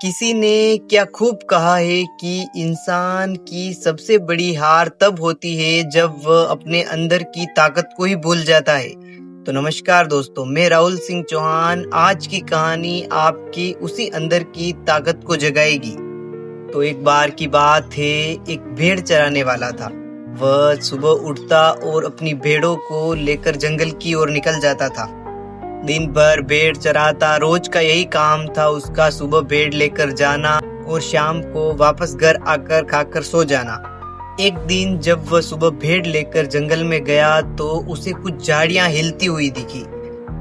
किसी ने क्या खूब कहा है कि इंसान की सबसे बड़ी हार तब होती है जब वह अपने अंदर की ताकत को ही भूल जाता है। तो नमस्कार दोस्तों, मैं राहुल सिंह चौहान। आज की कहानी आपकी उसी अंदर की ताकत को जगाएगी। तो एक बार की बात है, एक भेड़ चराने वाला था। वह सुबह उठता और अपनी भेड़ों को लेकर जंगल की ओर निकल जाता था। दिन भर भेड़ चराता, रोज का यही काम था उसका। सुबह भेड़ लेकर जाना और शाम को वापस घर आकर खाकर सो जाना। एक दिन जब वह सुबह भेड़ लेकर जंगल में गया तो उसे कुछ झाड़ियां हिलती हुई दिखी।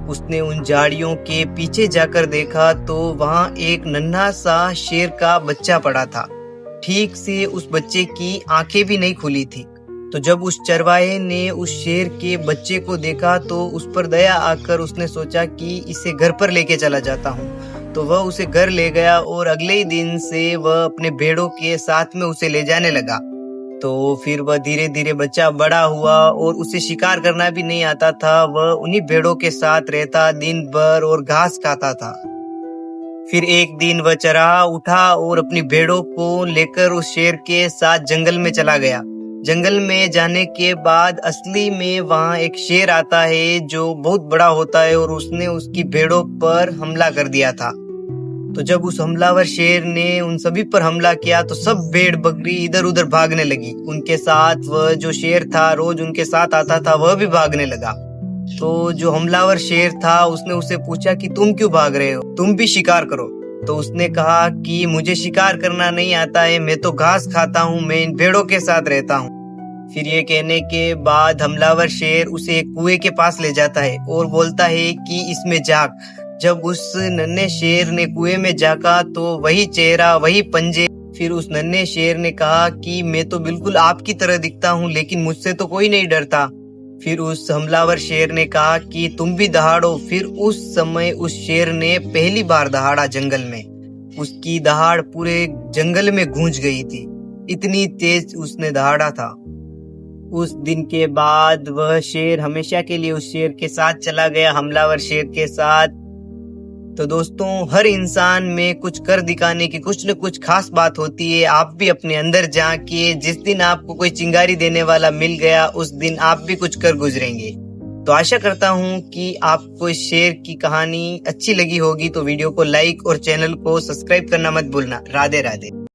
उसने उन झाड़ियों के पीछे जाकर देखा तो वहां एक नन्हा सा शेर का बच्चा पड़ा था। ठीक से उस बच्चे की आंखें भी नहीं खुली थी। तो जब उस चरवाहे ने उस शेर के बच्चे को देखा तो उस पर दया आकर उसने सोचा कि इसे घर पर लेके चला जाता हूँ। तो वह उसे घर ले गया और अगले ही दिन से वह अपने भेड़ों के साथ में उसे ले जाने लगा। तो फिर वह धीरे धीरे बच्चा बड़ा हुआ और उसे शिकार करना भी नहीं आता था। वह उन्हीं भेड़ों के साथ रहता दिन भर और घास खाता था। फिर एक दिन वह चरहा उठा और अपनी भेड़ों को लेकर उस शेर के साथ जंगल में चला गया। जंगल में जाने के बाद असली में वहां एक शेर आता है जो बहुत बड़ा होता है और उसने उसकी भेड़ों पर हमला कर दिया था। तो जब उस हमलावर शेर ने उन सभी पर हमला किया तो सब भेड़ बकरी इधर उधर भागने लगी। उनके साथ वह जो शेर था, रोज उनके साथ आता था, वह भी भागने लगा। तो जो हमलावर शेर था उसने उससे पूछा कि तुम क्यों भाग रहे हो, तुम भी शिकार करो। तो उसने कहा कि मुझे शिकार करना नहीं आता है, मैं तो घास खाता हूँ, मैं इन भेड़ों के साथ रहता हूँ। फिर ये कहने के बाद हमलावर शेर उसे एक कुएं के पास ले जाता है और बोलता है कि इसमें झांक। जब उस नन्हे शेर ने कुएं में झांका तो वही चेहरा, वही पंजे। फिर उस नन्हे शेर ने कहा कि मैं तो बिल्कुल आपकी तरह दिखता हूँ, लेकिन मुझसे तो कोई नहीं डरता। फिर उस हमलावर शेर ने कहा कि तुम भी दहाड़ो। फिर उस समय उस शेर ने पहली बार दहाड़ा जंगल में। उसकी दहाड़ पूरे जंगल में गूंज गई थी, इतनी तेज उसने दहाड़ा था। उस दिन के बाद वह शेर हमेशा के लिए उस शेर के साथ चला गया, हमलावर शेर के साथ। तो दोस्तों, हर इंसान में कुछ कर दिखाने की कुछ न कुछ खास बात होती है। आप भी अपने अंदर झांकिए। जिस दिन आपको कोई चिंगारी देने वाला मिल गया उस दिन आप भी कुछ कर गुजरेंगे। तो आशा करता हूँ कि आपको इस शेर की कहानी अच्छी लगी होगी। तो वीडियो को लाइक और चैनल को सब्सक्राइब करना मत भूलना। राधे राधे।